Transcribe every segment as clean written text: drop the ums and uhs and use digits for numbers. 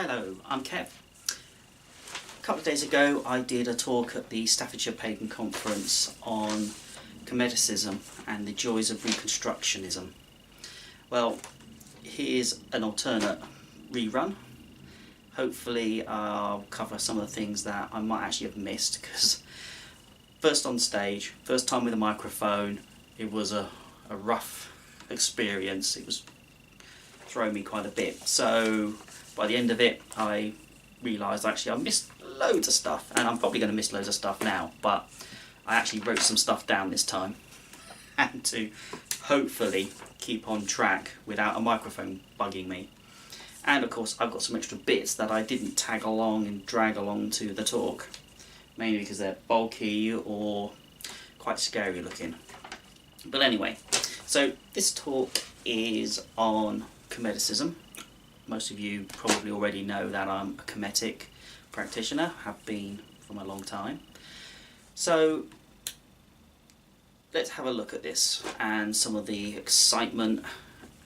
Hello, I'm Kev. A couple of days ago I did a talk at the Staffordshire Pagan Conference on Kemeticism and the joys of Reconstructionism. Well, here's an alternate rerun. Hopefully I'll cover some of the things that I might actually have missed, because first on stage, first time with a microphone, it was a rough experience. It was throwing me quite a bit. So by the end of it, I realised actually I missed loads of stuff, and I'm probably going to miss loads of stuff now, but I actually wrote some stuff down this time, and to hopefully keep on track without a microphone bugging me. And of course I've got some extra bits that I didn't tag along and drag along to the talk, mainly because they're bulky or quite scary looking. But anyway, so this talk is on Kemeticism. Most of you probably already know that I'm a Kemetic practitioner, have been for a long time. So let's have a look at this and some of the excitement,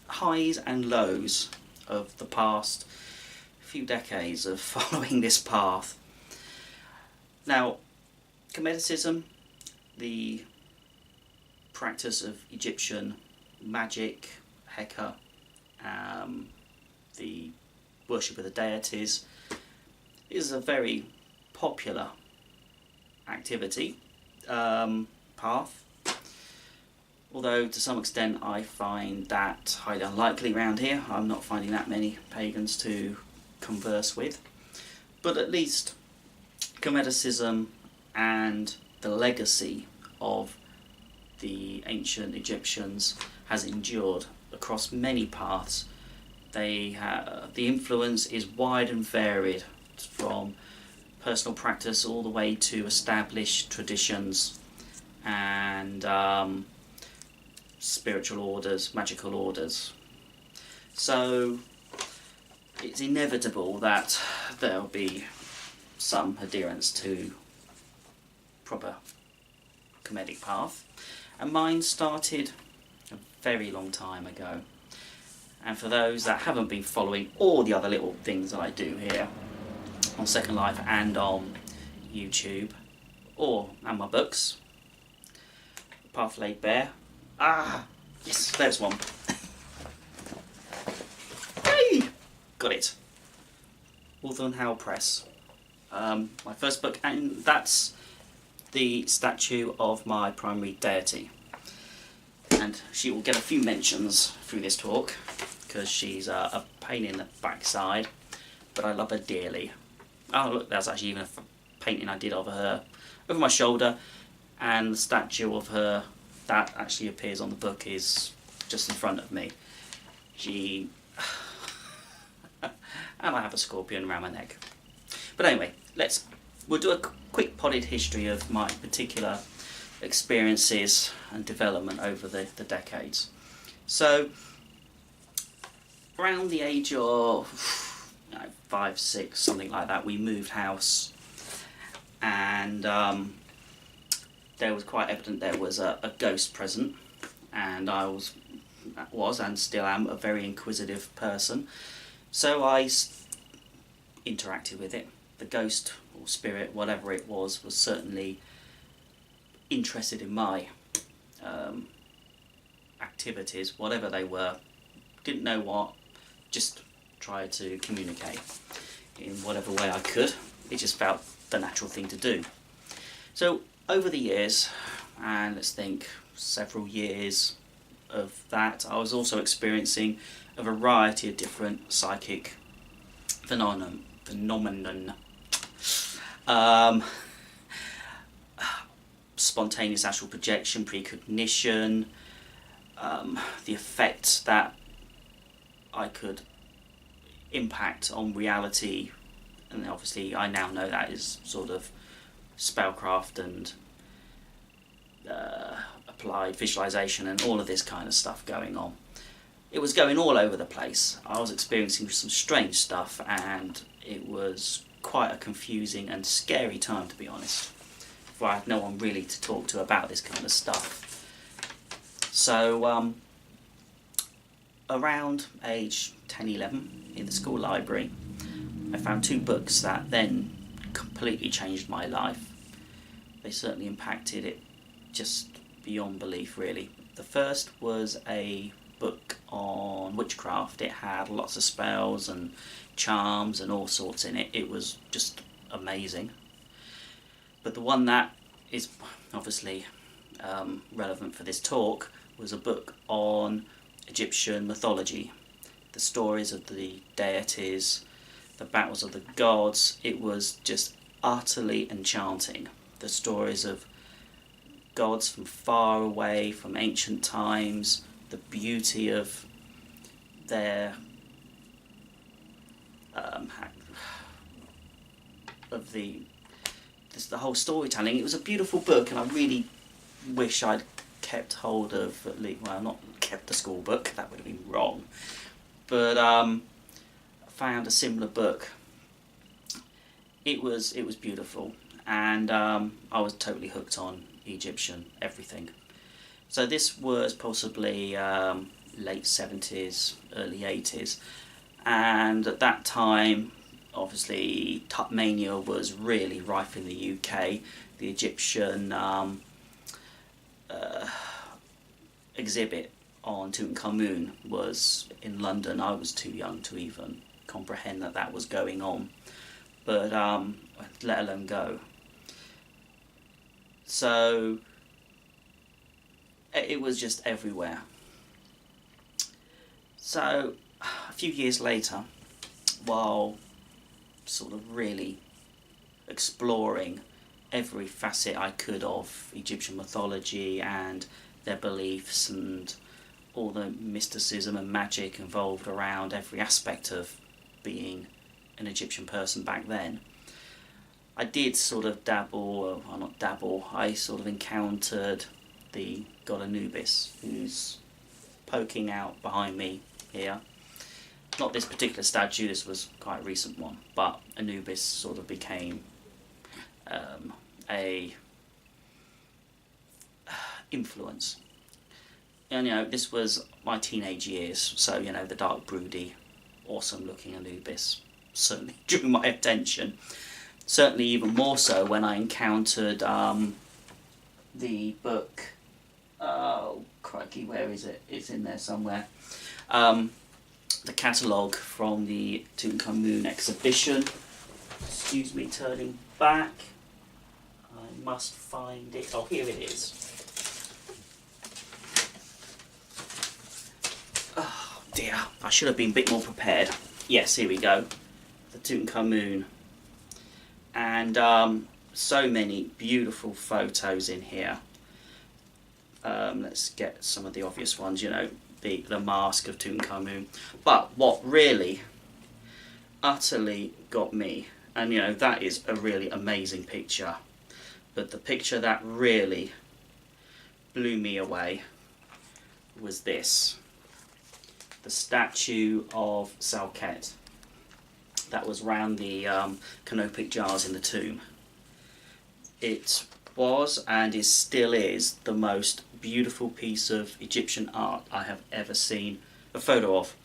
highs and lows of the past few decades of following this path. Now, Kemeticism, the practice of Egyptian magic, Heka, the worship of the deities, is a very popular activity, path, although to some extent I find that highly unlikely around here. I'm not finding that many pagans to converse with, but at least Kemeticism and the legacy of the ancient Egyptians has endured across many paths. The influence is wide and varied, from personal practice all the way to established traditions and spiritual orders, magical orders. So it's inevitable that there'll be some adherence to proper Kemetic path, and mine started a very long time ago. And for those that haven't been following all the other little things that I do here on Second Life and on YouTube, and my books, Path Laid Bare. Yes, there's one. Hey! Got it. Hawthorne Howe Press. My first book, and that's the statue of my primary deity. And she will get a few mentions through this talk, because she's a pain in the backside, but I love her dearly. Oh look, there's actually even a painting I did of her over my shoulder, and the statue of her that actually appears on the book is just in front of me. And I have a scorpion around my neck. But anyway, we'll do a quick potted history of my particular experiences and development over the decades. So around the age of 5, 6, something like that, we moved house, and there was quite evident there was a ghost present, and I was and still am a very inquisitive person, so I interacted with it. The ghost or spirit, whatever it was certainly interested in my activities, whatever they were. Didn't know what, just tried to communicate in whatever way I could. It just felt the natural thing to do. So over the years, and let's think several years of that, I was also experiencing a variety of different psychic phenomenon. Spontaneous astral projection, precognition, the effect that I could impact on reality, and obviously I now know that is sort of spellcraft and applied visualization and all of this kind of stuff going on. It was going all over the place. I was experiencing some strange stuff, and it was quite a confusing and scary time, to be honest, for I had no one really to talk to about this kind of stuff. So around age 10, 11 in the school library, I found two books that then completely changed my life. They certainly impacted it just beyond belief, really. The first was a book on witchcraft. It had lots of spells and charms and all sorts in it. It was just amazing. But the one that is obviously relevant for this talk was a book on Egyptian mythology, the stories of the deities, the battles of the gods. It was just utterly enchanting. The stories of gods from far away, from ancient times, the beauty of their the whole storytelling. It was a beautiful book, and I really wish I'd kept hold of, at least, well, not kept the school book, that would have been wrong, but I found a similar book. It was beautiful, and I was totally hooked on Egyptian everything. So this was possibly late 70s, early 80s, and at that time, obviously, Tutmania was really rife in the UK. The Egyptian exhibit on Tutankhamun was in London. I was too young to even comprehend that was going on, but let alone go. So it was just everywhere. So a few years later, while sort of really exploring every facet I could of Egyptian mythology and their beliefs and all the mysticism and magic involved around every aspect of being an Egyptian person back then, I did sort of I sort of encountered the god Anubis, who's poking out behind me here. Not this particular statue, this was quite a recent one, but Anubis sort of became a influence. And this was my teenage years, so the dark, broody, awesome looking Anubis certainly drew my attention. Certainly even more so when I encountered the book, oh crikey, where is it? It's in there somewhere. The catalogue from the Tutankhamun exhibition. Excuse me, turning back. I must find it. Oh, here it is. Oh dear, I should have been a bit more prepared. Yes, here we go. The Tutankhamun. And so many beautiful photos in here. Let's get some of the obvious ones, the mask of Tutankhamun. But what really utterly got me, and that is a really amazing picture, but the picture that really blew me away was this, the statue of Salket that was round the canopic jars in the tomb. It was and still is the most beautiful piece of Egyptian art I have ever seen a photo of.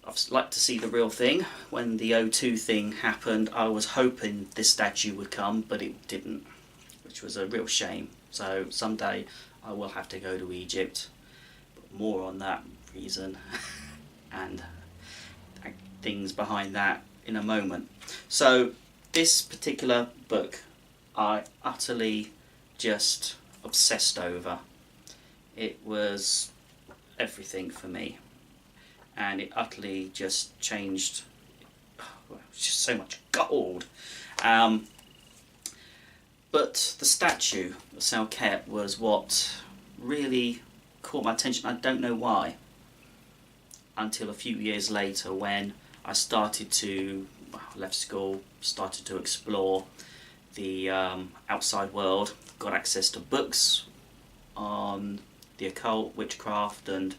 I'd like to see the real thing. When the O2 thing happened, I was hoping this statue would come, but it didn't, which was a real shame. So someday I will have to go to Egypt, but more on that reason and things behind that in a moment. So this particular book I utterly just obsessed over. It was everything for me, and it utterly just changed. Well, it's just so much gold. But the statue of Salket was what really caught my attention. I don't know why, until a few years later when I started to, left school, started to explore the outside world, got access to books on the occult, witchcraft and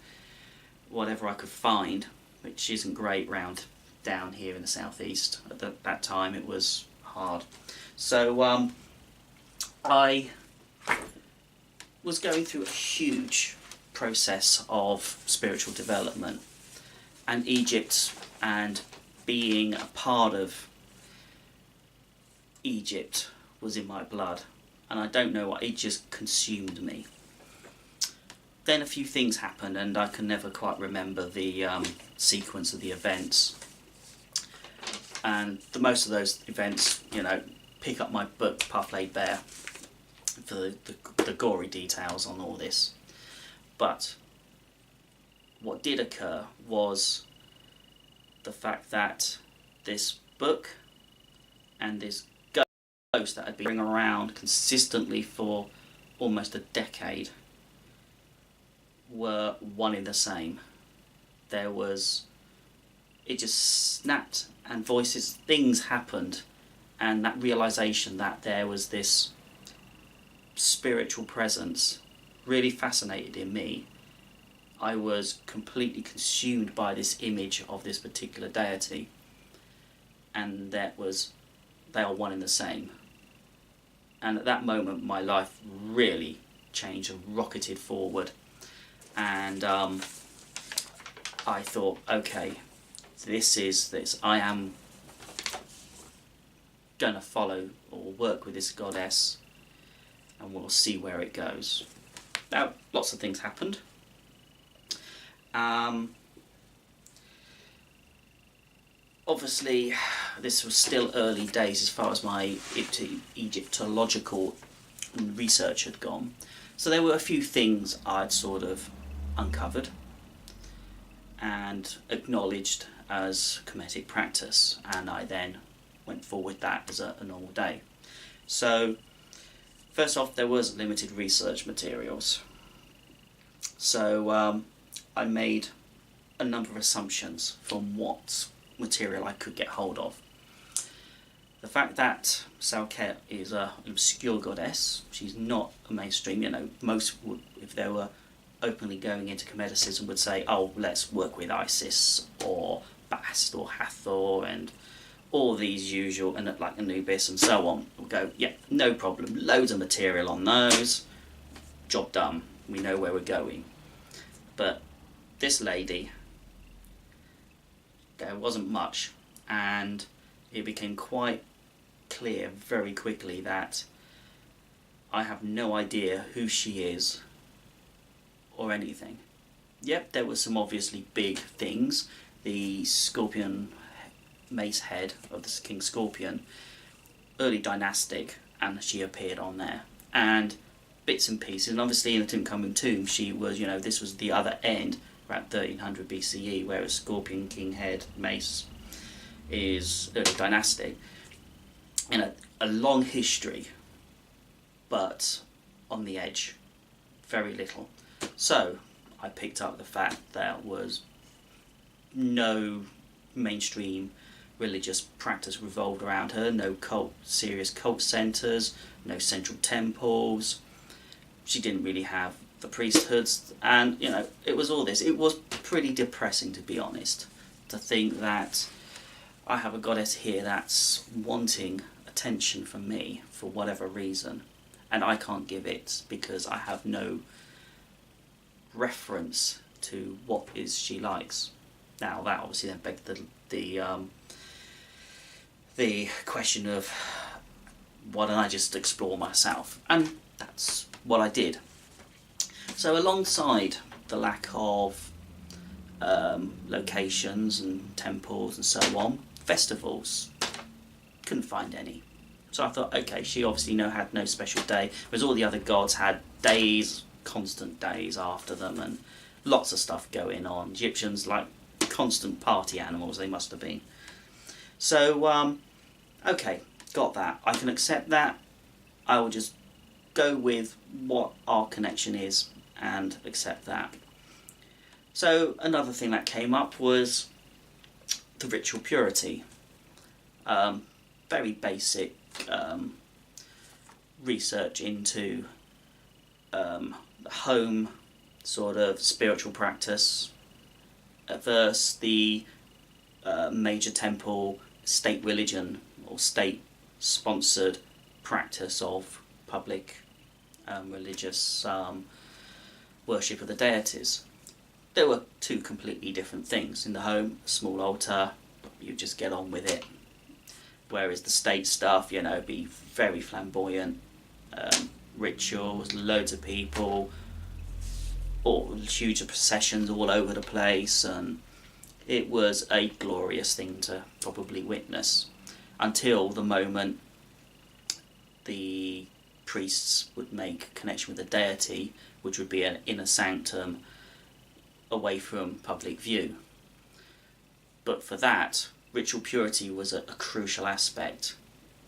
whatever I could find, which isn't great round down here in the southeast. At that time it was hard. So I was going through a huge process of spiritual development, and Egypt and being a part of Egypt was in my blood, and I don't know what, it just consumed me. Then a few things happened, and I can never quite remember the sequence of the events. And most of those events, pick up my book, Path Laid Bare, for the gory details on all this. But what did occur was the fact that this book and this ghost that had been around consistently for almost a decade were one in the same. It just snapped, and things happened, and that realization that there was this spiritual presence really fascinated in me. I was completely consumed by this image of this particular deity, and they are one in the same. And at that moment my life really changed and rocketed forward, and I thought, okay, I am going to follow or work with this goddess, and we'll see where it goes. Now, lots of things happened. Obviously, this was still early days as far as my Egyptological research had gone. So there were a few things I'd sort of uncovered and acknowledged as Kemetic practice, and I then went forward with that as a normal day. So first off, there was limited research materials, so I made a number of assumptions from what material I could get hold of. The fact that Salket is an obscure goddess, she's not a mainstream, most would, if they were openly going into Kemeticism, would say, oh, let's work with Isis or Bast or Hathor and all these usual, and like Anubis and so on. We'll go, yeah, no problem, loads of material on those, job done, we know where we're going. But this lady, there wasn't much, and it became quite clear very quickly that I have no idea who she is or anything. Yep, there were some obviously big things. The scorpion mace head of the King Scorpion, early dynastic, and she appeared on there. And bits and pieces, and obviously in the Tutankhamun tomb she was, this was the other end, around 1300 BCE, whereas Scorpion King head mace is early dynastic. A long history, but on the edge, very little. So I picked up the fact there was no mainstream religious practice revolved around her, no serious cult centres, no central temples. She didn't really have the priesthoods, and it was all this. It was pretty depressing, to be honest, to think that I have a goddess here that's wanting attention from me for whatever reason, and I can't give it because I have no reference to what is she likes. Now that obviously then begged the question of why don't I just explore myself, and that's what I did. So alongside the lack of locations and temples and so on, festivals, couldn't find any. So I thought, okay, she obviously had no special day, whereas all the other gods had days, constant days after them, and lots of stuff going on. Egyptians like constant party animals, they must have been. So, okay, got that. I can accept that. I will just go with what our connection is and accept that. So another thing that came up was the ritual purity. Very basic research into home sort of spiritual practice versus the major temple state religion or state sponsored practice of public religious worship of the deities. There were two completely different things. In the home, a small altar, you just get on with it. Whereas the state stuff, be very flamboyant, rituals, loads of people, all huge processions all over the place, and it was a glorious thing to probably witness, until the moment the priests would make connection with the deity, which would be an inner sanctum away from public view. But for that, ritual purity was a crucial aspect.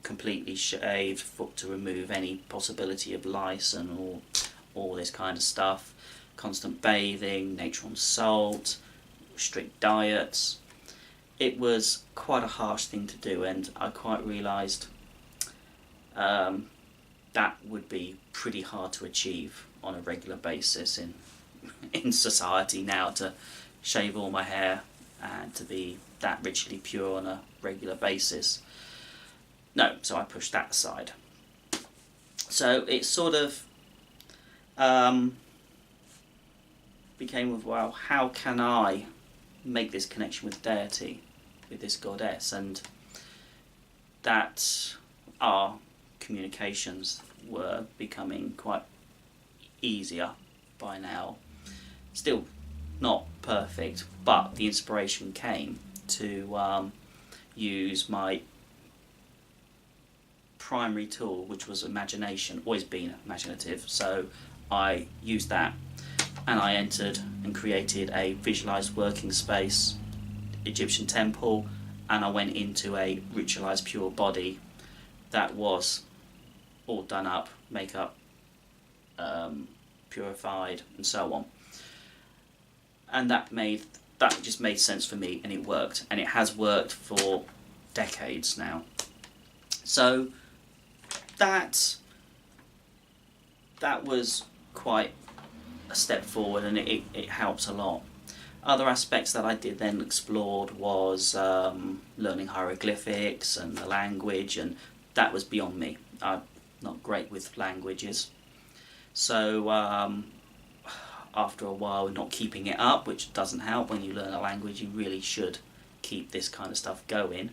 Completely shaved to remove any possibility of lice and all this kind of stuff. Constant bathing, natural salt, strict diets. It was quite a harsh thing to do, and I quite realised that would be pretty hard to achieve on a regular basis in society now, to shave all my hair and to be that ritually pure on a regular basis. No, so I pushed that aside. So it sort of became of, well, how can I make this connection with deity, with this goddess? And that our communications were becoming quite easier by now. Still not perfect, but the inspiration came to use my primary tool, which was imagination. Always been imaginative, so I used that, and I entered and created a visualized working space, Egyptian temple, and I went into a ritualized pure body that was all done up, makeup, purified, and so on. And that just made sense for me, and it worked, and it has worked for decades now. So that was quite a step forward, and it helps a lot. Other aspects that I did then explored was learning hieroglyphics and the language, and that was beyond me. I'm not great with languages, so after a while not keeping it up, which doesn't help when you learn a language. You really should keep this kind of stuff going.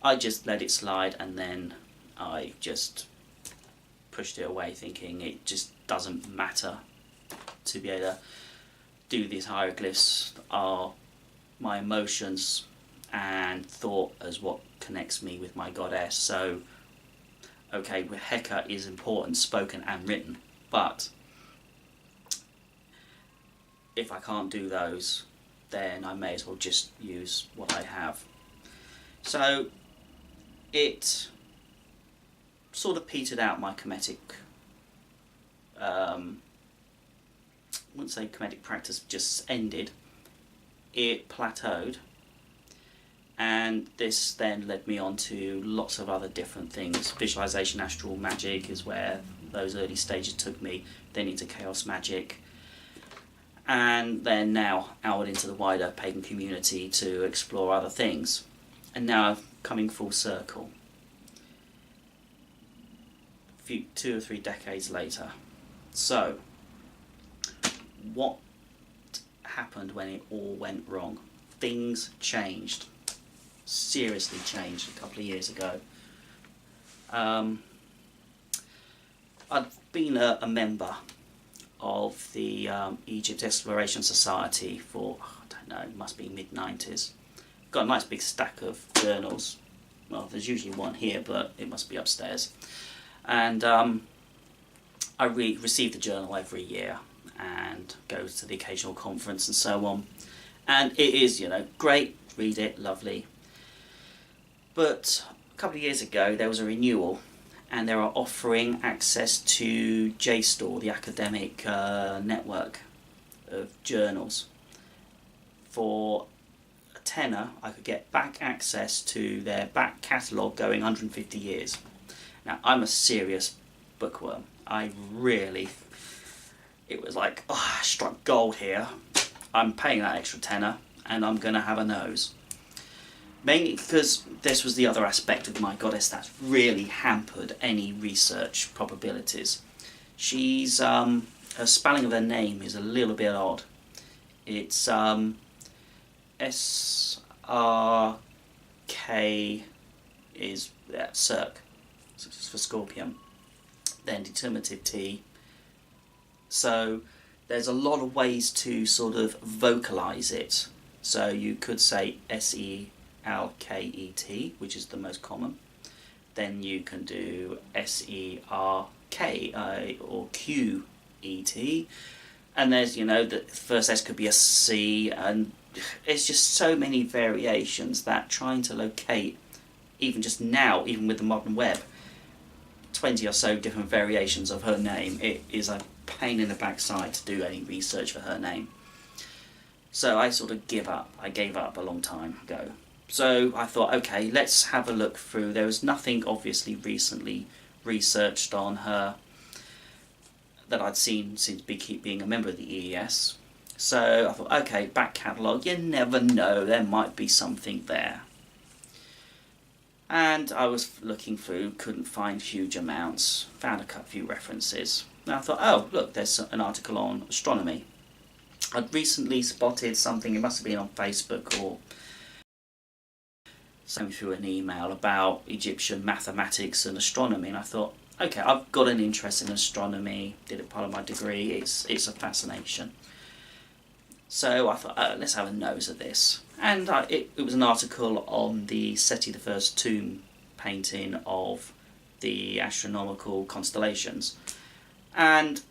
I just let it slide, and then I just pushed it away, thinking it just doesn't matter to be able to do these hieroglyphs. Are my emotions and thought as what connects me with my goddess. So okay, Heka is important, spoken and written, but if I can't do those, then I may as well just use what I have. So it sort of petered out. My Kemetic, I wouldn't say Kemetic practice just ended, it plateaued, and this then led me on to lots of other different things. Visualization, astral magic is where those early stages took me, then into chaos magic, and then now out into the wider pagan community to explore other things. And now I'm coming full circle, 2 or 3 decades later. So what happened when it all went wrong? Things changed, seriously changed a couple of years ago. I'd been a member of the Egypt Exploration Society for, I don't know, it must be mid-90s. Got a nice big stack of journals. Well, there's usually one here, but it must be upstairs. And I receive the journal every year and go to the occasional conference and so on. And it is, great, read it, lovely. But a couple of years ago there was a renewal, and they are offering access to JSTOR, the academic network of journals. For a tenner, I could get back access to their back catalogue going 150 years. Now, I'm a serious bookworm. It was like, I struck gold here. I'm paying that extra tenner, and I'm going to have a nose. Mainly because this was the other aspect of my goddess that's really hampered any research probabilities. She's, her spelling of her name is a little bit odd. It's S-R-K-H-A-T, K is circ, so it's for scorpion. Then determinative T. So there's a lot of ways to sort of vocalize it. So you could say SELKET, which is the most common. Then you can do SERK or QET. And there's, the first S could be a C, and it's just so many variations that trying to locate, even just now, even with the modern web, 20 or so different variations of her name, it is a pain in the backside to do any research for her name. So I sort of gave up a long time ago. So I thought, okay, let's have a look through. There was nothing obviously recently researched on her that I'd seen since being a member of the EES. So I thought, okay, back catalogue, you never know, there might be something there. And I was looking through, couldn't find huge amounts, found a few references. And I thought, oh, look, there's an article on astronomy. I'd recently spotted something, it must have been on Facebook or something through an email about Egyptian mathematics and astronomy, and I thought, okay, I've got an interest in astronomy, did it part of my degree, it's a fascination. So I thought, let's have a nose at this. And it was an article on the Seti I tomb painting of the astronomical constellations. And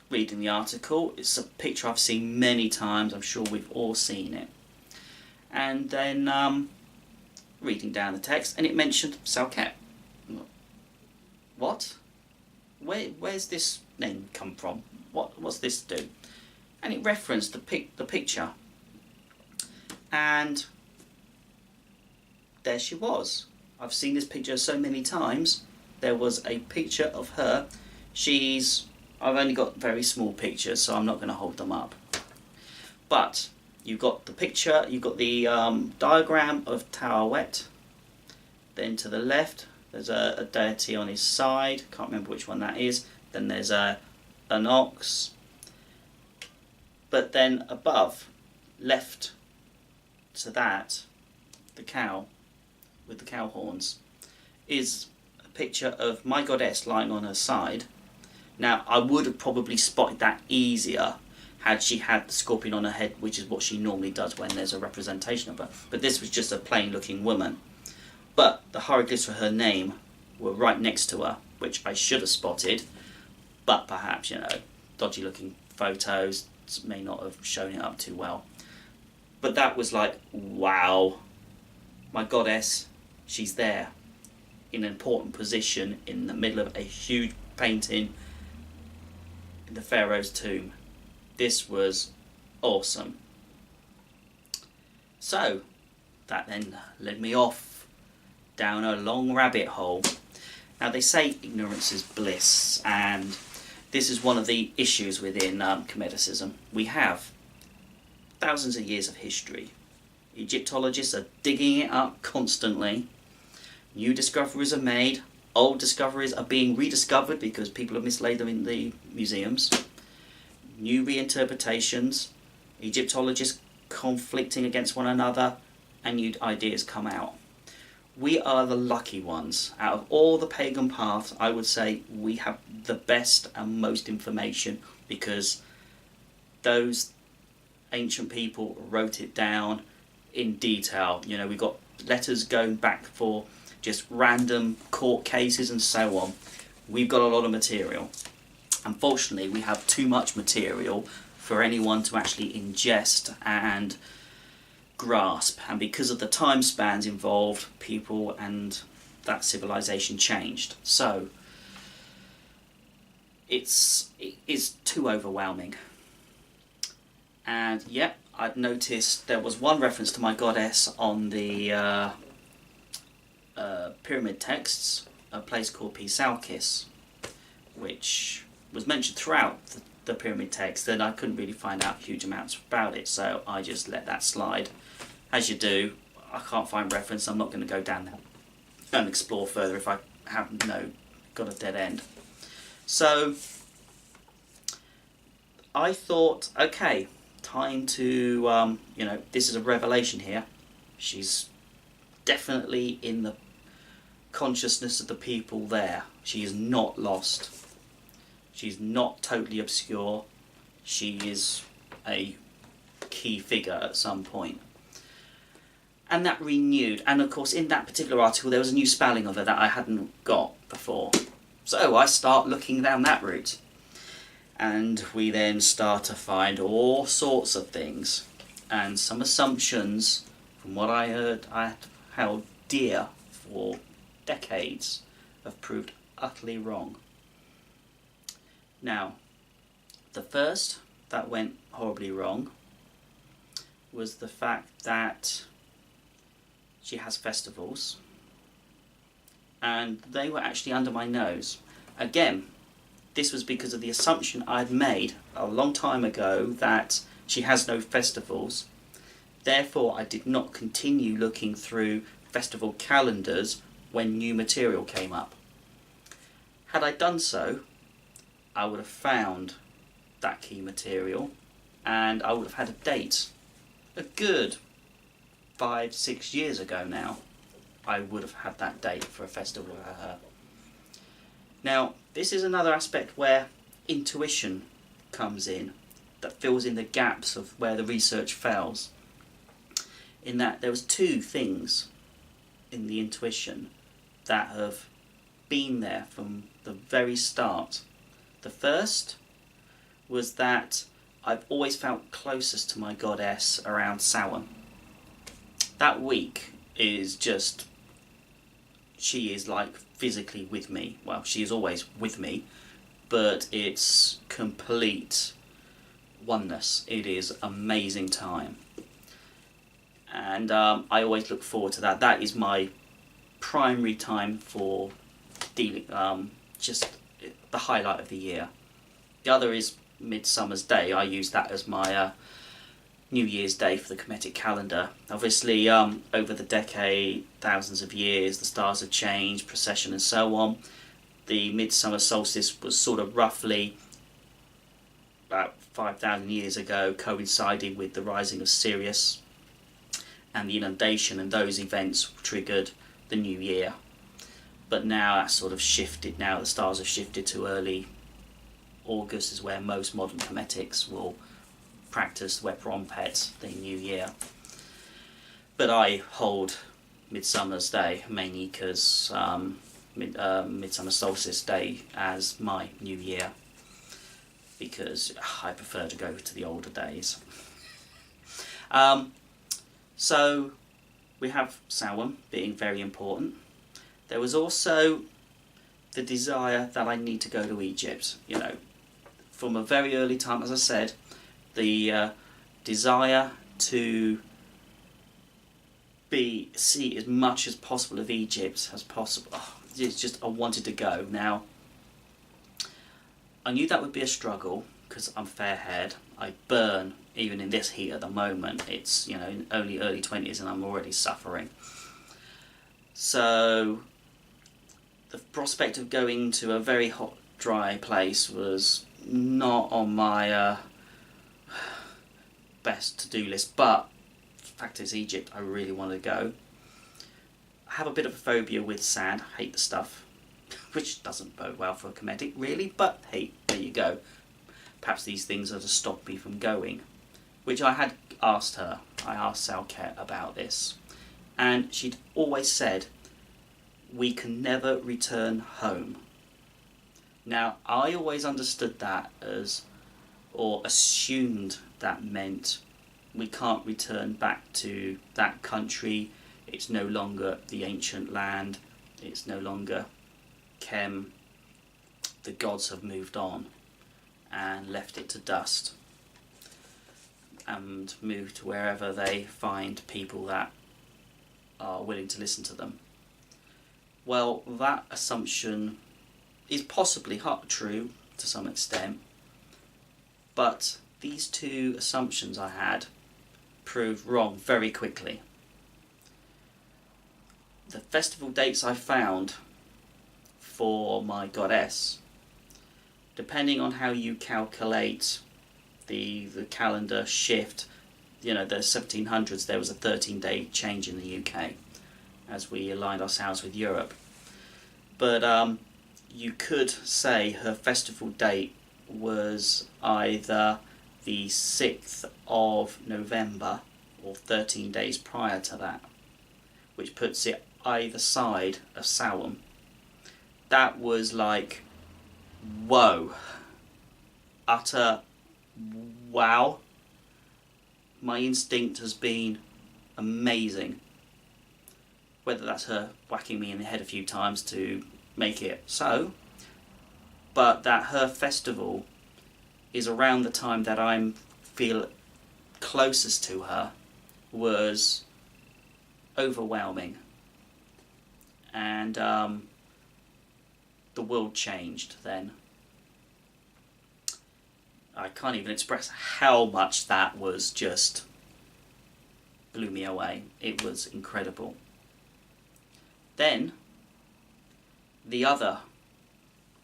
reading the article, it's a picture I've seen many times, I'm sure we've all seen it. And then reading down the text, and it mentioned Salket. What? Where's this name come from? What's this do? And it referenced the picture, and there she was. I've seen this picture so many times. There was a picture of her. I've only got very small pictures, so I'm not going to hold them up. But you've got the picture, you've got the diagram of Tawet. Then to the left, there's a deity on his side. Can't remember which one that is. Then there's an ox. But then above, left to that, the cow with the cow horns, is a picture of my goddess lying on her side. Now, I would have probably spotted that easier had she had the scorpion on her head, which is what she normally does when there's a representation of her. But this was just a plain looking woman. But the hieroglyphs for her name were right next to her, which I should have spotted, but perhaps, dodgy looking photos may not have shown it up too well. But that was like, wow, my goddess, she's there in an important position in the middle of a huge painting in the pharaoh's tomb. This was awesome. So that then led me off down a long rabbit hole. Now, they say ignorance is bliss, and this is one of the issues within Kemeticism. We have thousands of years of history. Egyptologists are digging it up constantly. New discoveries are made. Old discoveries are being rediscovered because people have mislaid them in the museums. New reinterpretations. Egyptologists conflicting against one another, and new ideas come out. We are the lucky ones. Out of all the pagan paths, I would say we have the best and most information because those ancient people wrote it down in detail. We've got letters going back for just random court cases and so on. We've got a lot of material. Unfortunately, we have too much material for anyone to actually ingest and grasp, and because of the time spans involved, people and that civilization changed. So it is too overwhelming. And yep, I'd noticed there was one reference to my goddess on the pyramid texts, a place called Pisalkis, which was mentioned throughout the pyramid text, and I couldn't really find out huge amounts about it, so I just let that slide. As you do, I can't find reference, I'm not going to go down there and explore further if I have got a dead end. So I thought, okay, time to, this is a revelation here. She's definitely in the consciousness of the people there. She is not lost. She's not totally obscure. She is a key figure at some point. And that renewed, and of course in that particular article there was a new spelling of her that I hadn't got before. So I start looking down that route. And we then start to find all sorts of things. And some assumptions, from what I heard, I had held dear for decades, have proved utterly wrong. Now, the first that went horribly wrong was the fact that she has festivals, and they were actually under my nose. Again, this was because of the assumption I'd made a long time ago that she has no festivals. Therefore, I did not continue looking through festival calendars when new material came up. Had I done so, I would have found that key material, and I would have had a date. A good 5-6 years ago now, I would have had that date for a festival for her. Now, this is another aspect where intuition comes in, that fills in the gaps of where the research fails. In that there was two things in the intuition that have been there from the very start. The first was that I've always felt closest to my goddess around Samhain. That week is just, she is like physically with me. Well, she is always with me, but it's complete oneness. It is amazing time. And I always look forward to that. That is my primary time for dealing, just the highlight of the year. The other is Midsummer's Day. I use that as my New Year's Day for the Kemetic calendar. Obviously, over the decade, thousands of years, the stars have changed, precession and so on. The midsummer solstice was sort of roughly about 5,000 years ago, coinciding with the rising of Sirius and the inundation, and those events triggered the new year. But now that's sort of shifted. Now the stars have shifted to early August, is where most modern Kemetics will practice Weprompet, the new year. But I hold Midsummer's Day mainly because Midsummer Solstice Day as my new year, because I prefer to go to the older days. So we have Samhain being very important. There was also the desire that I need to go to Egypt. You know, from a very early time, as I said, the desire to see as much as possible of Egypt as possible. Oh, it's just, I wanted to go. Now, I knew that would be a struggle because I'm fair-haired. I burn even in this heat at the moment. It's, you know, only early 20s and I'm already suffering. So the prospect of going to a very hot, dry place was not on my best to-do list, but the fact is, Egypt, I really want to go. I have a bit of a phobia with sand. I hate the stuff, which doesn't bode well for a Kemetic really, but hey, there you go. Perhaps these things are to stop me from going, which I had asked her. I asked Salket about this, and she'd always said, we can never return home. Now, I always understood that as, or assumed that meant we can't return back to that country. It's no longer the ancient land. It's no longer Kem. The gods have moved on and left it to dust and moved to wherever they find people that are willing to listen to them. Well, that assumption is possibly true to some extent, but these two assumptions I had proved wrong very quickly. The festival dates I found for my goddess, depending on how you calculate the calendar shift, you know, the 1700s there was a 13-day change in the UK. as we aligned ourselves with Europe. But you could say her festival date was either the 6th of November or 13 days prior to that, which puts it either side of Samhain. That was like, whoa, utter wow. My instinct has been amazing. Whether that's her whacking me in the head a few times to make it so, but that her festival is around the time that I feel closest to her was overwhelming. And the world changed then. I can't even express how much that was just blew me away. It was incredible. Then, the other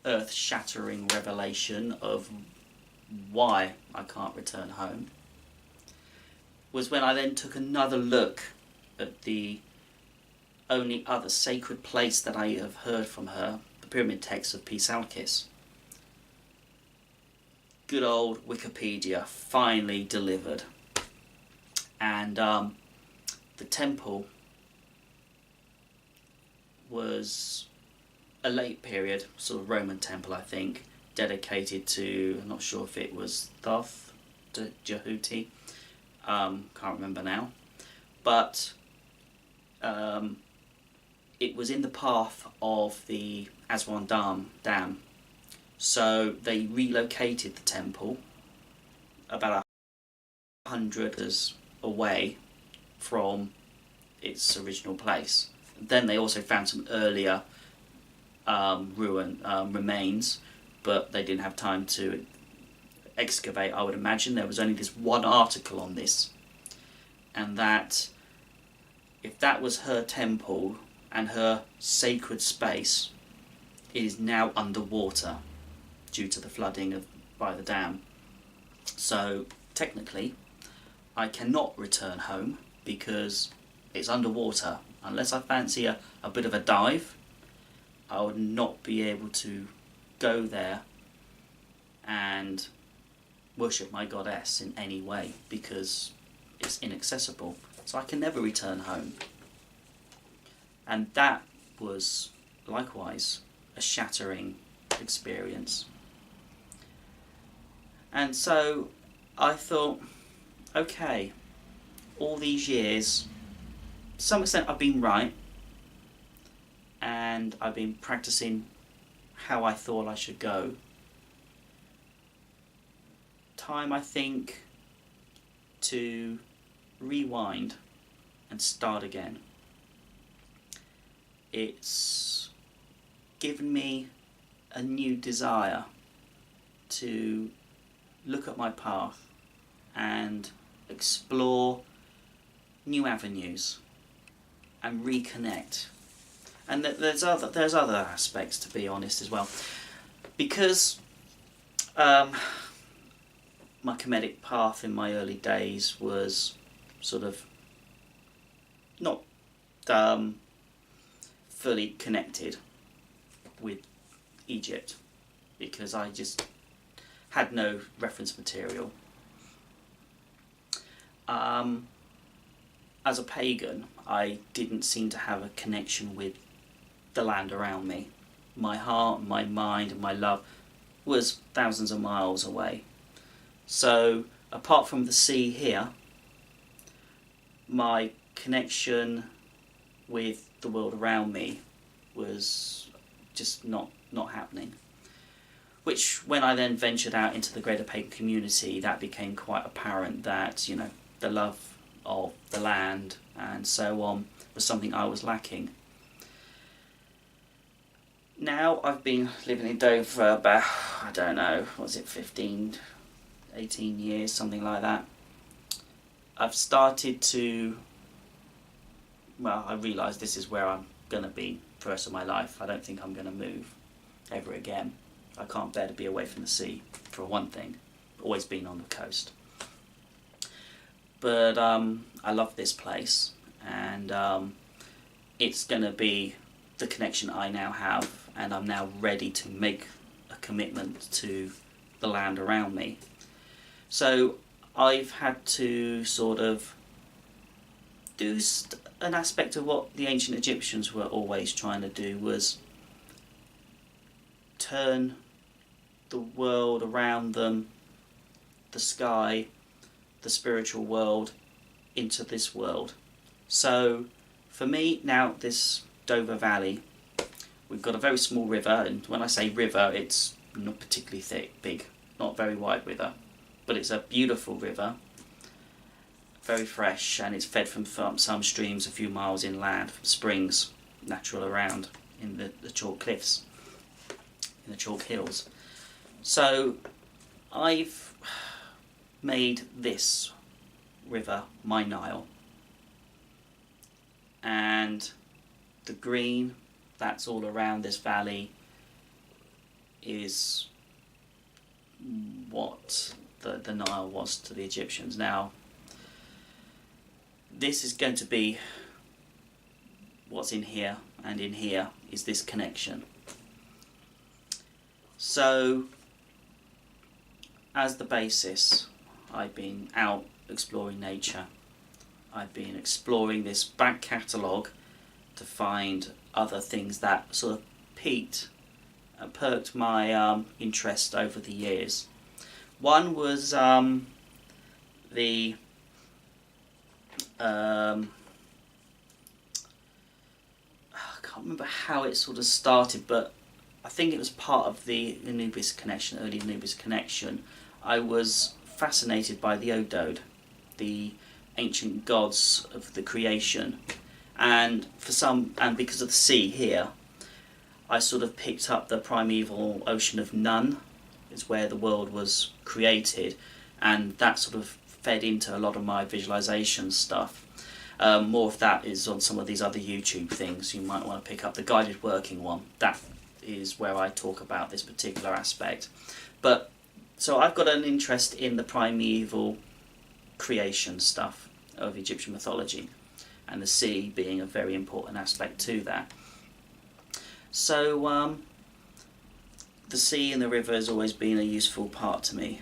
earth-shattering revelation of why I can't return home was when I then took another look at the only other sacred place that I have heard from her, the pyramid text of Pisalkis. Good old Wikipedia finally delivered. And the temple was a late period, sort of Roman temple, I think, dedicated to, I'm not sure if it was Thoth, Jehuti, can't remember now, but it was in the path of the Aswan Dam. So they relocated the temple about 100 meters away from its original place. Then they also found some earlier remains, but they didn't have time to excavate, I would imagine. There was only this one article on this, and that if that was her temple and her sacred space, it is now underwater due to the flooding by the dam. So technically I cannot return home because it's underwater. Unless I fancy a bit of a dive, I would not be able to go there and worship my goddess in any way because it's inaccessible. So I can never return home. And that was likewise a shattering experience. And so I thought, okay, all these years, to some extent I've been right, and I've been practicing how I thought I should go. Time, I think, to rewind and start again. It's given me a new desire to look at my path and explore new avenues and reconnect. And there's other aspects, to be honest, as well, because my Kemetic path in my early days was sort of not fully connected with Egypt because I just had no reference material. As a pagan, I didn't seem to have a connection with the land around me. My heart, my mind, and my love was thousands of miles away. So, apart from the sea here, my connection with the world around me was just not happening. Which, when I then ventured out into the greater pagan community, that became quite apparent that, you know, the love of the land and so on was something I was lacking. Now I've been living in Dover for about, I don't know, was it 15, 18 years, something like that. I've started to, well, I realise this is where I'm going to be for the rest of my life. I don't think I'm going to move ever again. I can't bear to be away from the sea, for one thing. Always been on the coast. But I love this place, and it's going to be the connection I now have, and I'm now ready to make a commitment to the land around me. So I've had to sort of do an aspect of what the ancient Egyptians were always trying to do, was turn the world around them, the sky, the spiritual world, into this world. So for me now, this Dover Valley, we've got a very small river, and when I say river, it's not particularly big, not very wide river, but it's a beautiful river, very fresh, and it's fed from some streams a few miles inland, from springs, natural around in the chalk cliffs, in the chalk hills. So I've made this river my Nile, and the green that's all around this valley is what the Nile was to the Egyptians. Now, this is going to be what's in here, and in here is this connection. So, as the basis, I've been out exploring nature. I've been exploring this back catalogue to find other things that sort of perked my interest over the years. One was the I can't remember how it sort of started, but I think it was part of the Anubis connection, early Anubis connection. I was fascinated by the Odode, the ancient gods of the creation, and because of the sea here, I sort of picked up the primeval ocean of Nun, is where the world was created, and that sort of fed into a lot of my visualization stuff. More of that is on some of these other YouTube things. You might want to pick up the guided working one. That is where I talk about this particular aspect. But so I've got an interest in the primeval creation stuff of Egyptian mythology, and the sea being a very important aspect to that. So the sea and the river has always been a useful part to me.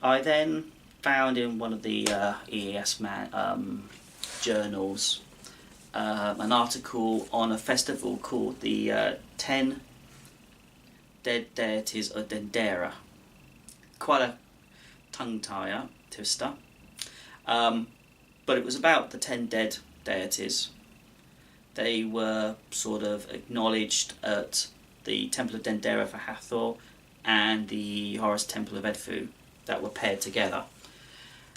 I then found in one of the EES journals an article on a festival called the 10 Dead Deities of Dendera. Quite a tongue twister, but it was about the 10 dead deities. They were sort of acknowledged at the Temple of Dendera for Hathor and the Horus Temple of Edfu that were paired together.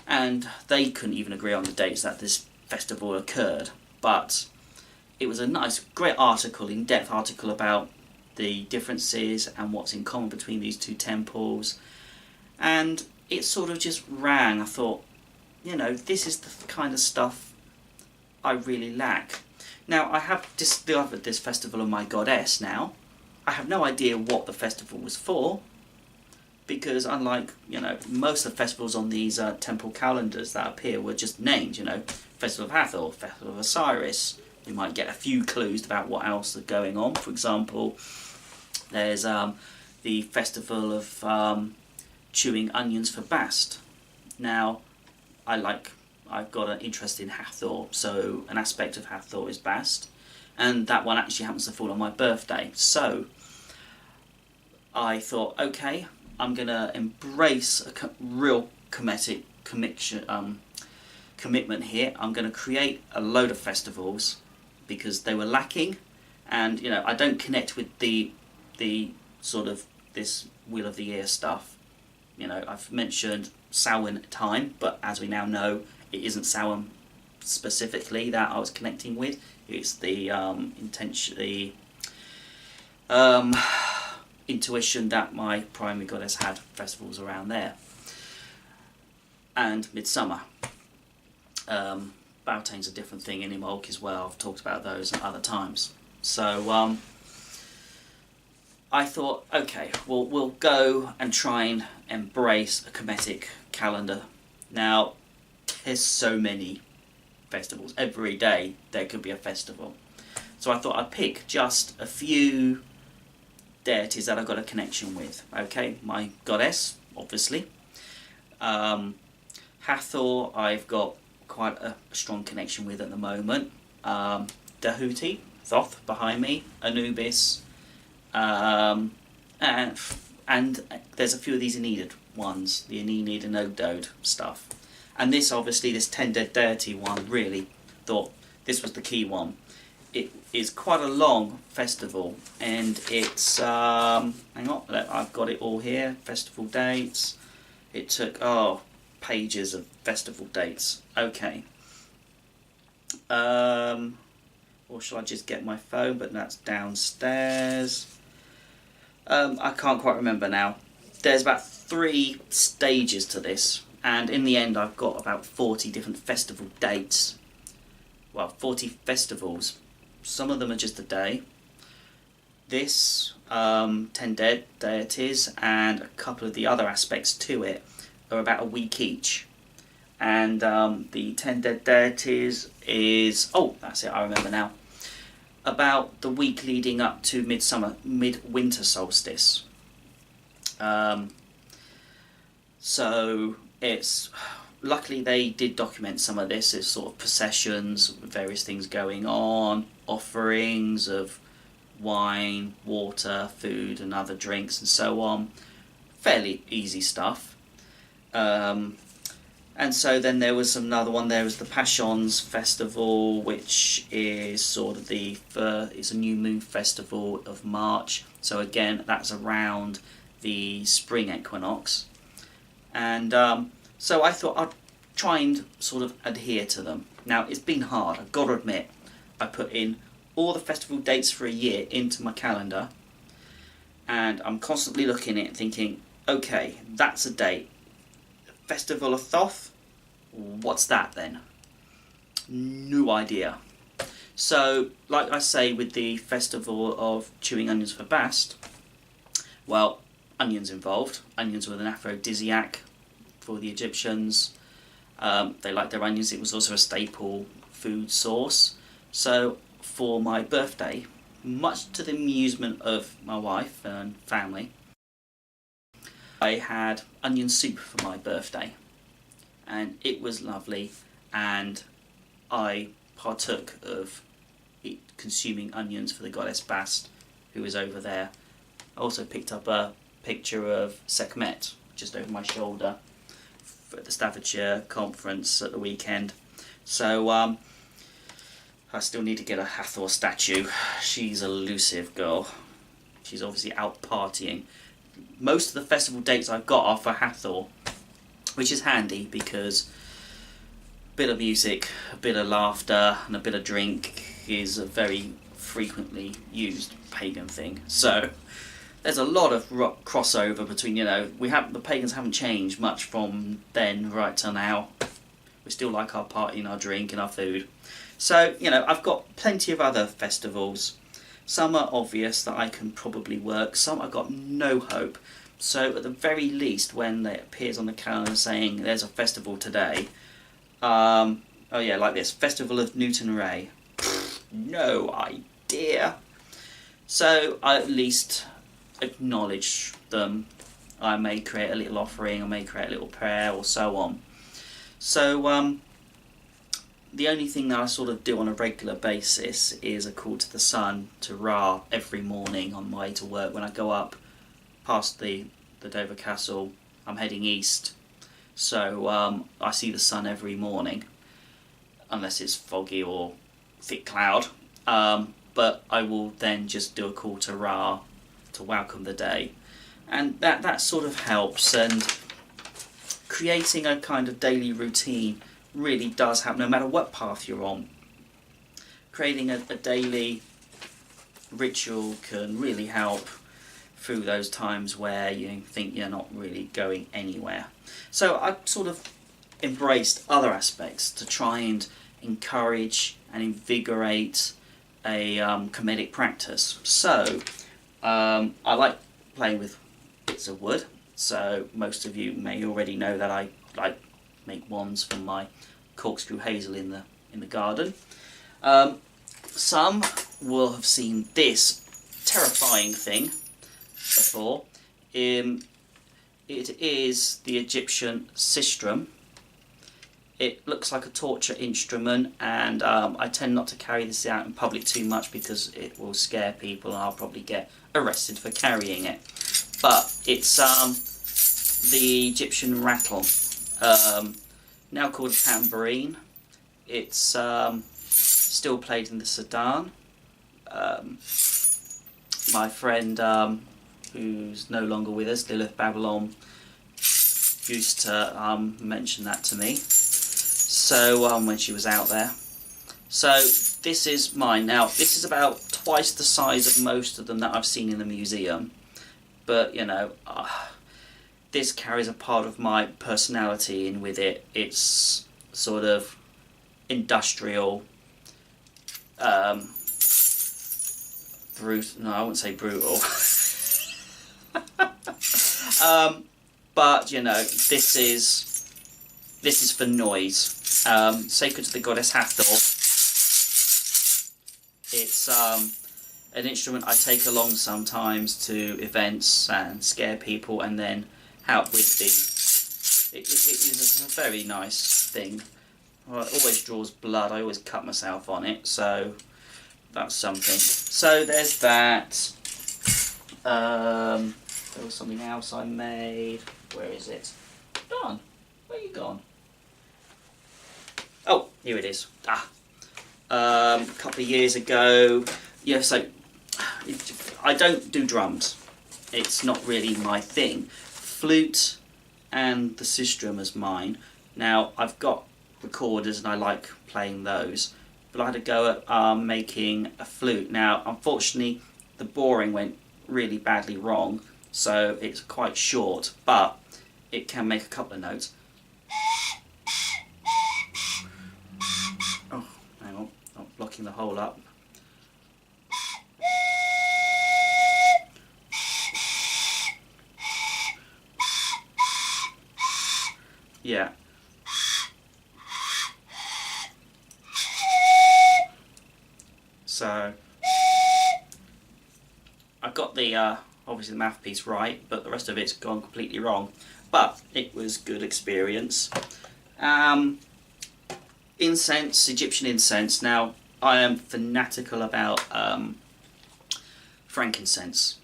And they couldn't even agree on the dates that this festival occurred, but it was a nice, great article, in-depth article about the differences and what's in common between these two temples. And it sort of just rang. I thought, you know, this is the kind of stuff I really lack. Now, I have discovered this Festival of My Goddess now. I have no idea what the festival was for, because unlike, you know, most of the festivals on these temple calendars that appear were just named, you know, Festival of Hathor, Festival of Osiris. You might get a few clues about what else is going on. For example, there's the Festival of chewing onions for Bast. Now, I've got an interest in Hathor, so an aspect of Hathor is Bast, and that one actually happens to fall on my birthday. So I thought, okay, I'm going to embrace a real Kemetic commitment here. I'm going to create a load of festivals because they were lacking, and you know, I don't connect with the sort of this Wheel of the Year stuff. You know, I've mentioned Samhain time, but as we now know, it isn't Samhain specifically that I was connecting with. It's the intuition that my primary goddess had festivals around there. And Midsummer. Beltane's a different thing in Imbolc as well. I've talked about those at other times. So I thought, okay, well, we'll go and try and embrace a Kemetic calendar. Now, there's so many festivals. Every day there could be a festival. So I thought I'd pick just a few deities that I've got a connection with. Okay, my goddess, obviously. Hathor, I've got quite a strong connection with at the moment. Dahuti, Thoth behind me, Anubis, and there's a few of these Aeneid ones, the Aeneid and Odode stuff. And this, obviously, this 10 Dead Deity one, really thought this was the key one. It is quite a long festival, and it's, hang on, I've got it all here, festival dates. It took, pages of festival dates. Okay. Or shall I just get my phone, but that's downstairs. I can't quite remember now. There's about 3 stages to this, and in the end I've got about 40 different festival dates. Well, 40 festivals. Some of them are just a day. This, 10 Dead Deities, and a couple of the other aspects to it are about a week each. And the 10 Dead Deities is, that's it, I remember now, about the week leading up to midwinter solstice. So it's, luckily they did document some of this. It's sort of processions, various things going on, offerings of wine, water, food and other drinks and so on. Fairly easy stuff. And so then there was another one. There was the Passions Festival, which is sort of it's a new moon festival of March. So again, that's around the spring equinox. And so I thought I'd try and sort of adhere to them. Now, it's been hard, I've got to admit. I put in all the festival dates for a year into my calendar, and I'm constantly looking at it thinking, okay, that's a date. Festival of Thoth? What's that then? No idea. So, like I say with the Festival of Chewing Onions for Bast, well, onions involved. Onions were an aphrodisiac for the Egyptians. They liked their onions. It was also a staple food source. So, for my birthday, much to the amusement of my wife and family, I had onion soup for my birthday, and it was lovely, and I partook of consuming onions for the goddess Bast, who is over there. I also picked up a picture of Sekhmet just over my shoulder at the Staffordshire conference at the weekend. So I still need to get a Hathor statue. She's a elusive girl. She's obviously out partying. Most of the festival dates I've got are for Hathor, which is handy because a bit of music, a bit of laughter and a bit of drink is a very frequently used pagan thing. So there's a lot of crossover between, the pagans haven't changed much from then right till now. We still like our party and our drink and our food. So, I've got plenty of other festivals. Some are obvious that I can probably work, some I've got no hope. So at the very least, when it appears on the calendar saying there's a festival today, like this, Festival of Newton Ray. No idea. So I at least acknowledge them. I may create a little offering, I may create a little prayer or so on. So the only thing that I sort of do on a regular basis is a call to the sun, to Ra, every morning on my way to work. When I go up past the Dover Castle, I'm heading east. So I see the sun every morning, unless it's foggy or thick cloud. But I will then just do a call to Ra to welcome the day. And that sort of helps, and creating a kind of daily routine really does help, no matter what path you're on. Creating a daily ritual can really help through those times where you think you're not really going anywhere. So I've sort of embraced other aspects to try and encourage and invigorate a Kemetic practice. So I like playing with bits of wood. So most of you may already know that I like make wands from my corkscrew hazel in the garden. Some will have seen this terrifying thing before. It is the Egyptian sistrum. It looks like a torture instrument, and I tend not to carry this out in public too much because it will scare people and I'll probably get arrested for carrying it. But it's the Egyptian rattle, now called a tambourine. It's still played in the Sudan. My friend, who's no longer with us, Lilith Babylon, used to mention that to me. So when she was out there. So this is mine. Now this is about twice the size of most of them that I've seen in the museum. But you know, this carries a part of my personality in with it. It's sort of industrial, brutal. No, I wouldn't say brutal. But you know, this is for noise. Sacred to the goddess Hathor. It's an instrument I take along sometimes to events and scare people, and then help with the. It is a very nice thing. Well, it always draws blood. I always cut myself on it, so that's something. So there's that. There was something else I made. Where is it? Don, where are you gone? Oh, here it is. A couple of years ago. Yeah, so I don't do drums. It's not really my thing. Flute and the sistrum is mine. Now, I've got recorders and I like playing those, but I had to go at making a flute. Now, unfortunately, the boring went really badly wrong, so it's quite short, but it can make a couple of notes. Oh, hang on, I'm blocking the hole up. Yeah. So I got the obviously the mouthpiece right, but the rest of it's gone completely wrong. But it was good experience. Incense, Egyptian incense. Now I am fanatical about frankincense.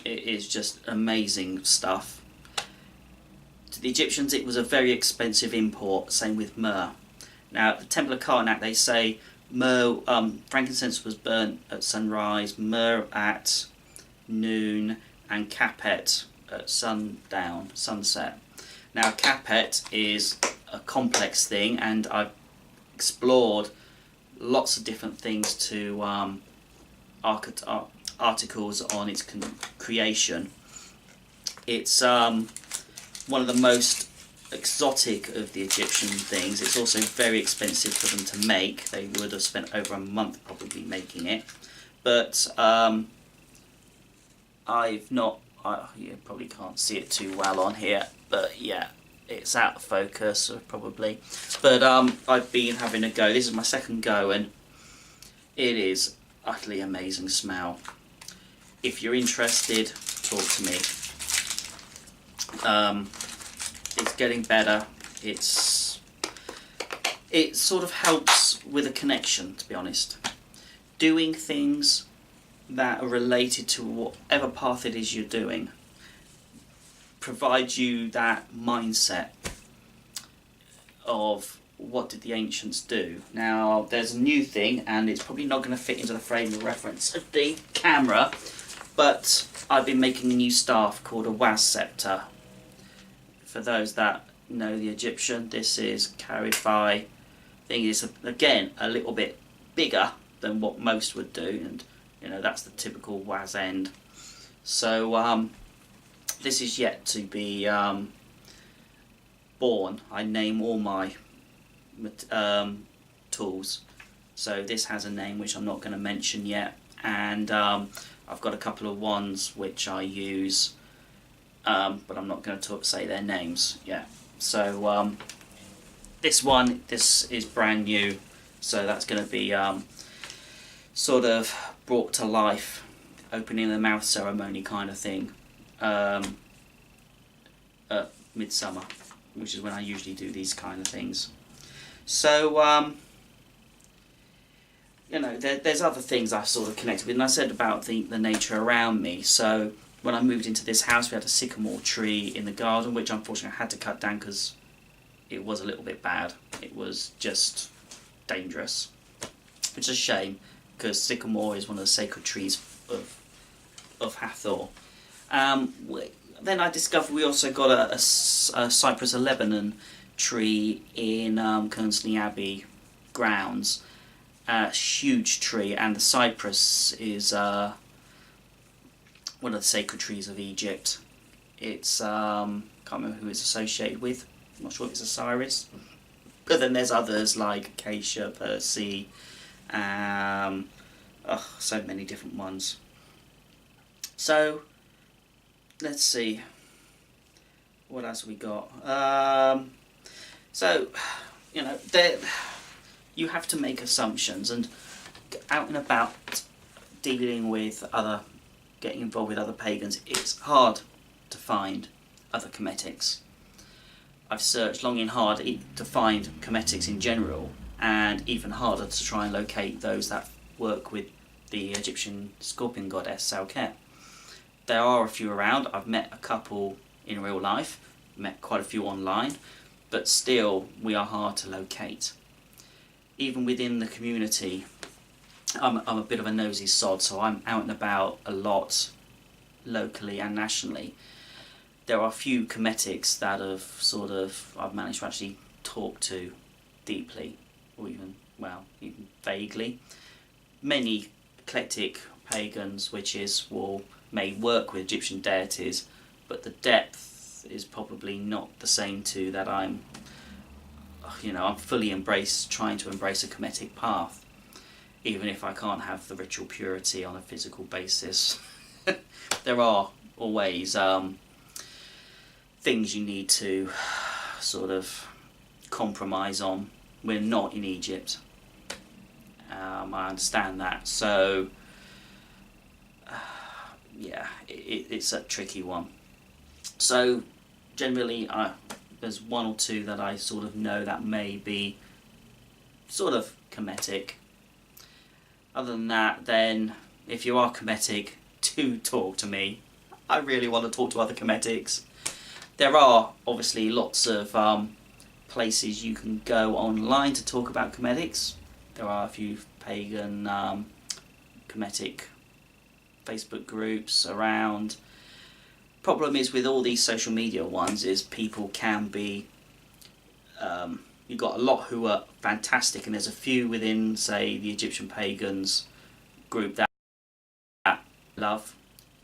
It is just amazing stuff. To the Egyptians, it was a very expensive import. Same with myrrh. Now, at the Temple of Karnak, they say myrrh, frankincense was burnt at sunrise, myrrh at noon, and capet at sunset. Now, capet is a complex thing, and I've explored lots of different things to articles on its creation. It's one of the most exotic of the Egyptian things. It's also very expensive for them to make. They would have spent over a month probably making it. But I've not, you probably can't see it too well on here, but yeah, it's out of focus probably. But I've been having a go. This is my second go, and it is utterly amazing smell. If you're interested, talk to me. It's getting better. It sort of helps with a connection, to be honest. Doing things that are related to whatever path it is you're doing provides you that mindset of what did the ancients do. Now, there's a new thing, and it's probably not going to fit into the frame of reference of the camera, but I've been making a new staff called a was scepter. For those that know the Egyptian, this is carried by, I think it's again a little bit bigger than what most would do, and you know that's the typical was end. So this is yet to be born. I name all my tools, so this has a name which I'm not going to mention yet, and I've got a couple of ones which I use. But I'm not going to say their names yet. So this is brand new, so that's going to be sort of brought to life, opening the mouth ceremony kind of thing, at midsummer, which is when I usually do these kind of things. So you know, there's other things I've sort of connected with, and I said about the nature around me. So when I moved into this house, we had a sycamore tree in the garden, which unfortunately I had to cut down because it was a little bit bad. It was just dangerous, which is a shame, because sycamore is one of the sacred trees of Hathor. Then I discovered we also got a Cypress of Lebanon tree in Kernsley Abbey grounds. A huge tree, and the cypress is one of the sacred trees of Egypt. It's can't remember who it's associated with. I'm not sure if it's Osiris. But then there's others like acacia, Persea, so many different ones. So let's see, what else we got? So you know, you have to make assumptions, and out and about dealing with getting involved with other pagans, it's hard to find other Kemetics. I've searched long and hard to find Kemetics in general, and even harder to try and locate those that work with the Egyptian scorpion goddess Sauket. There are a few around. I've met a couple in real life, met quite a few online, but still we are hard to locate. Even within the community, I'm a bit of a nosy sod, so I'm out and about a lot, locally and nationally. There are a few Kemetics that I've managed to actually talk to deeply, or even vaguely. Many eclectic pagans, witches, may work with Egyptian deities, but the depth is probably not the same to that I'm fully trying to embrace a Kemetic path, even if I can't have the ritual purity on a physical basis. There are always things you need to sort of compromise on. We're not in Egypt. I understand that. So, it's a tricky one. So, generally, there's one or two that I sort of know that may be sort of Kemetic. Other than that, then, if you are Kemetic, do talk to me. I really want to talk to other Kemetics. There are obviously lots of places you can go online to talk about Kemetics. There are a few pagan Kemetic Facebook groups around. Problem is with all these social media ones is people can be you've got a lot who are fantastic, and there's a few within, say, the Egyptian pagans group that I love.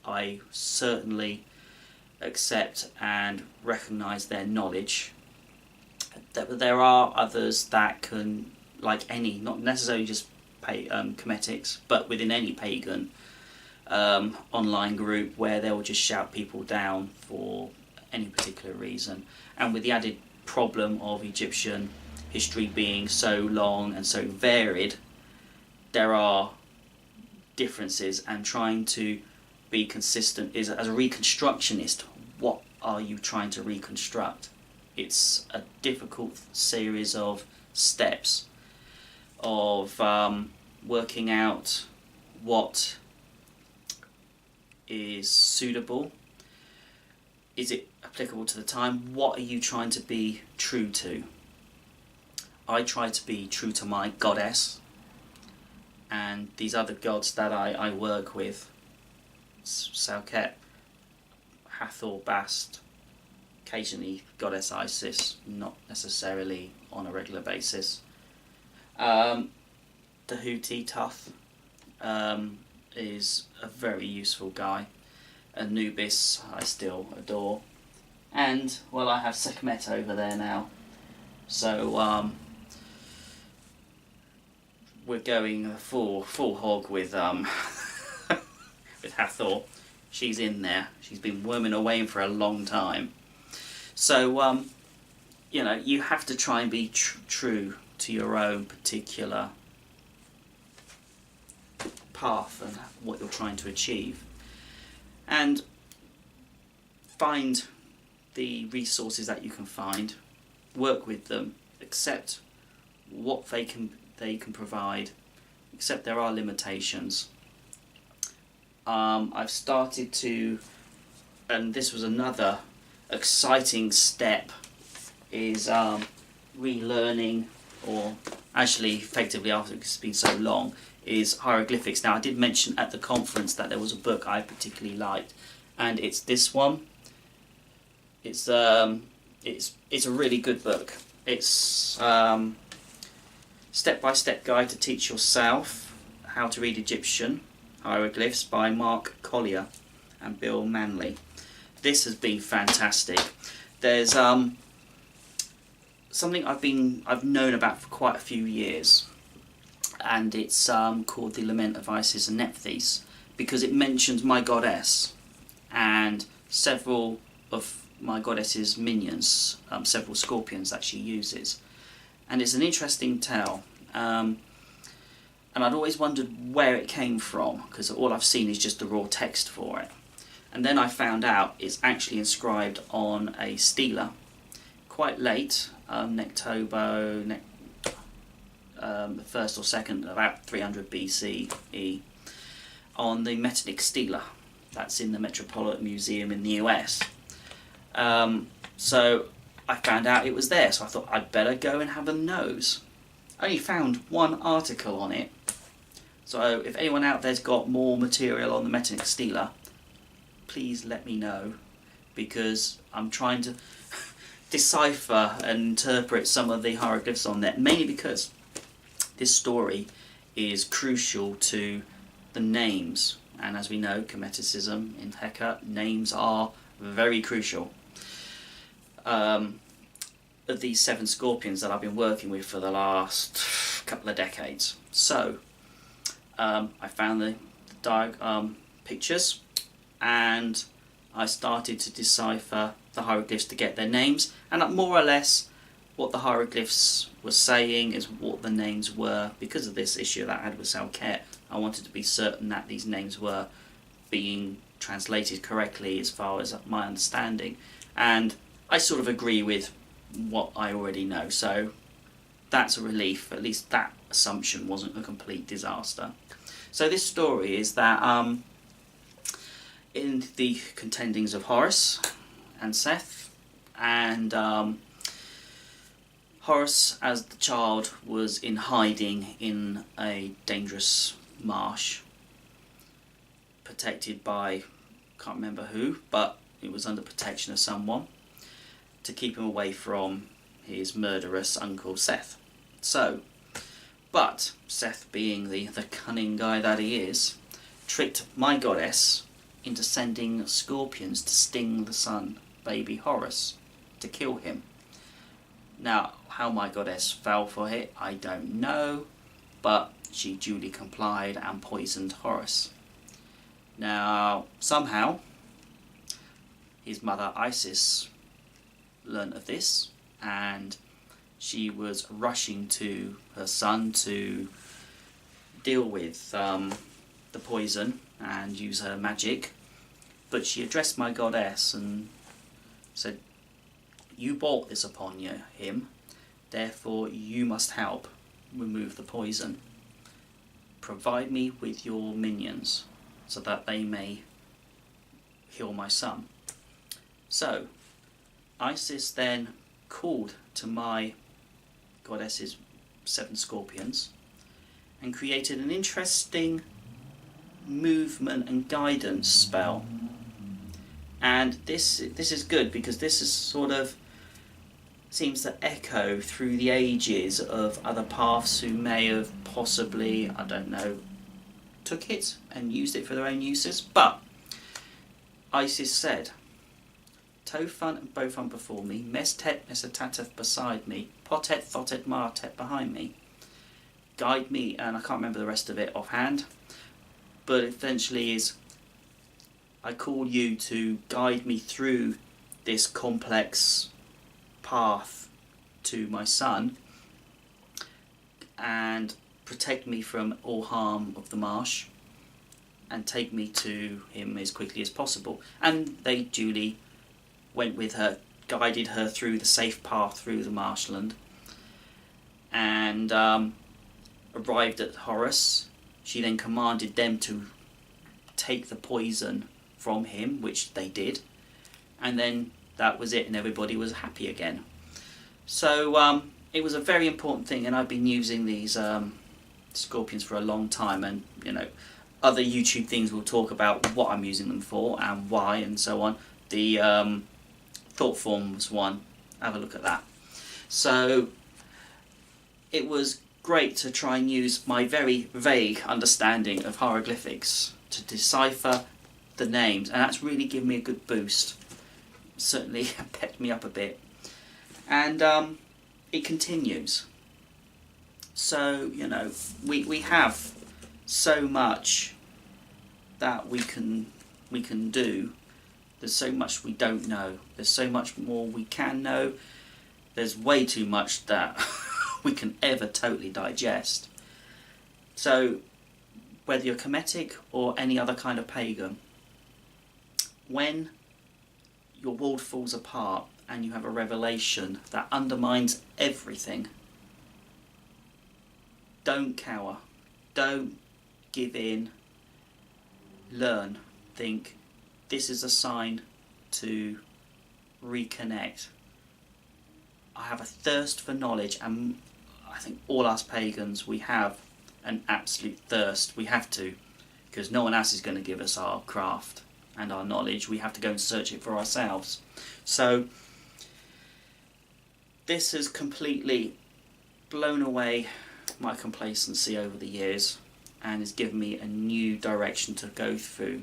I certainly accept and recognise their knowledge. There are others that can, like any, not necessarily just Kemetics, but within any pagan online group, where they will just shout people down for any particular reason. And with the added problem of Egyptian history being so long and so varied, there are differences, and trying to be consistent is, as a Reconstructionist, what are you trying to reconstruct? It's a difficult series of steps of working out what is suitable. Is it applicable to the time? What are you trying to be true to? I try to be true to my goddess, and these other gods that I work with, Sauket, Hathor, Bast, occasionally goddess Isis, not necessarily on a regular basis. Tahuti Tuth is a very useful guy. Anubis I still adore. And, well, I have Sekhmet over there now. So, we're going full hog with with Hathor. She's in there. She's been worming away for a long time. So, you have to try and be true to your own particular path and what you're trying to achieve, and find the resources that you can find, work with them, accept what they can provide, accept there are limitations. I've started to, and this was another exciting step, is relearning, or actually effectively after it's been so long, is hieroglyphics. Now I did mention at the conference that there was a book I particularly liked, and it's this one. It's a really good book. It's step-by-step guide to teach yourself how to read Egyptian hieroglyphs by Mark Collier and Bill Manley. This has been fantastic. There's something I've known about for quite a few years, and it's called the Lament of Isis and Nephthys, because it mentions my goddess and several of my goddess's minions, several scorpions that she uses, and it's an interesting tale. And I'd always wondered where it came from, because all I've seen is just the raw text for it. And then I found out it's actually inscribed on a stela, quite late, Nectobo, the first or second, about 300 BCE, on the Kemetic stela that's in the Metropolitan Museum in the US. So I found out it was there, so I thought I'd better go and have a nose. I only found one article on it, so if anyone out there's got more material on the Kemetic stela, please let me know, because I'm trying to decipher and interpret some of the hieroglyphs on there, mainly because this story is crucial to the names, and as we know, Kemeticism in Heka, names are very crucial. Of these 7 scorpions that I've been working with for the last couple of decades. So I found the pictures, and I started to decipher the hieroglyphs to get their names, and more or less what the hieroglyphs were saying is what the names were. Because of this issue that I had with Salket, I wanted to be certain that these names were being translated correctly as far as my understanding, and I sort of agree with what I already know, so that's a relief. At least that assumption wasn't a complete disaster. So this story is that in the contendings of Horus and Seth, and Horus as the child was in hiding in a dangerous marsh, protected by, can't remember who, but it was under protection of someone, to keep him away from his murderous uncle Seth. So, but Seth, being the cunning guy that he is, tricked my goddess into sending scorpions to sting the son, baby Horus, to kill him. Now, how my goddess fell for it, I don't know, but she duly complied and poisoned Horus. Now, somehow, his mother Isis learnt of this, and she was rushing to her son to deal with the poison and use her magic, but she addressed my goddess and said, "You brought this upon him, therefore you must help remove the poison. Provide me with your minions so that they may heal my son." So Isis then called to my goddess's 7 scorpions and created an interesting movement and guidance spell. And this is good, because this is sort of seems to echo through the ages of other paths who may have possibly, I don't know, took it and used it for their own uses. But Isis said, "Tofun and Bofun before me, Mestet Mesetatef beside me, Potet Thotet Martet behind me. Guide me," and I can't remember the rest of it offhand, but eventually is, "I call you to guide me through this complex path to my son and protect me from all harm of the marsh, and take me to him as quickly as possible. And they duly went with her, guided her through the safe path through the marshland, and arrived at Horus. She then commanded them to take the poison from him, which they did, and then that was it, and everybody was happy again. So it was a very important thing, and I've been using these scorpions for a long time, and other YouTube things will talk about what I'm using them for and why and so on. The thought form was one. Have a look at that. So it was great to try and use my very vague understanding of hieroglyphics to decipher the names, and that's really given me a good boost. Certainly pepped me up a bit, and it continues. So we have so much that we can do. There's so much we don't know. There's so much more we can know. There's way too much that we can ever totally digest. So whether you're Kemetic or any other kind of pagan, when your world falls apart and you have a revelation that undermines everything, don't cower, don't give in, learn, think, this is a sign to reconnect. I have a thirst for knowledge, and I think all us pagans, we have an absolute thirst. We have to, because no one else is going to give us our craft and our knowledge. We have to go and search it for ourselves. So this has completely blown away my complacency over the years, and has given me a new direction to go through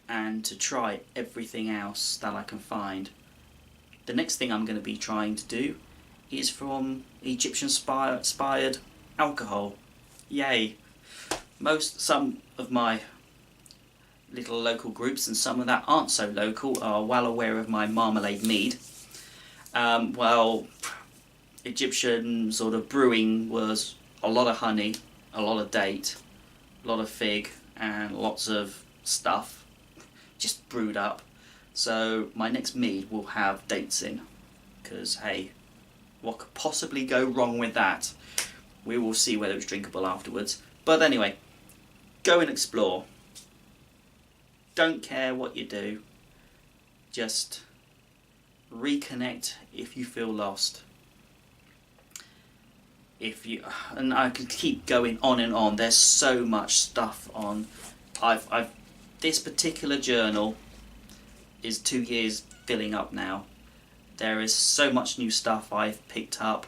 and to try everything else that I can find. The next thing I'm going to be trying to do is from Egyptian-inspired alcohol. Yay! Some of my little local groups, and some of that aren't so local, are well aware of my marmalade mead. Well, Egyptian sort of brewing was a lot of honey, a lot of date, a lot of fig, and lots of stuff just brewed up. So my next mead will have dates in, because hey, what could possibly go wrong with that? We will see whether it's drinkable afterwards. But anyway, go and explore. Don't care what you do, just reconnect if you feel lost. And I could keep going on and on. There's so much stuff on. This particular journal is 2 years filling up now. There is so much new stuff I've picked up.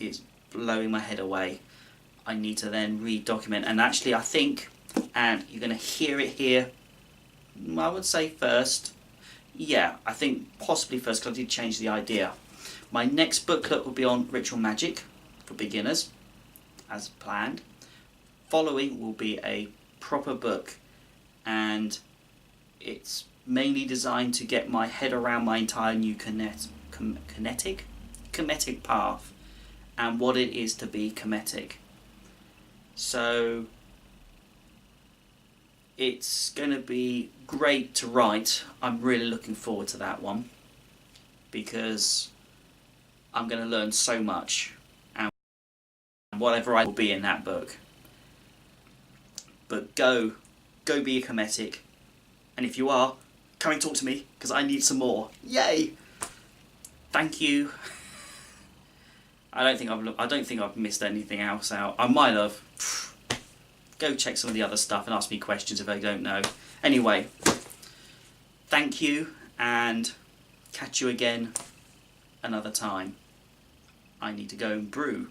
It's blowing my head away. I need to then redocument, and actually I think, and you're going to hear it here, I would say first. Yeah, I think possibly first, because I did change the idea. My next booklet will be on ritual magic for beginners, as planned. Following will be a proper book, and it's mainly designed to get my head around my entire new Kemetic path and what it is to be Kemetic. So it's going to be great to write. I'm really looking forward to that one, because I'm going to learn so much, and whatever I will be in that book. But go be a Kemetic, and if you are, come and talk to me, because I need some more. Yay! Thank you. I don't think I've missed anything else out. I might have. Go check some of the other stuff and ask me questions if I don't know. Anyway, thank you, and catch you again another time. I need to go and brew.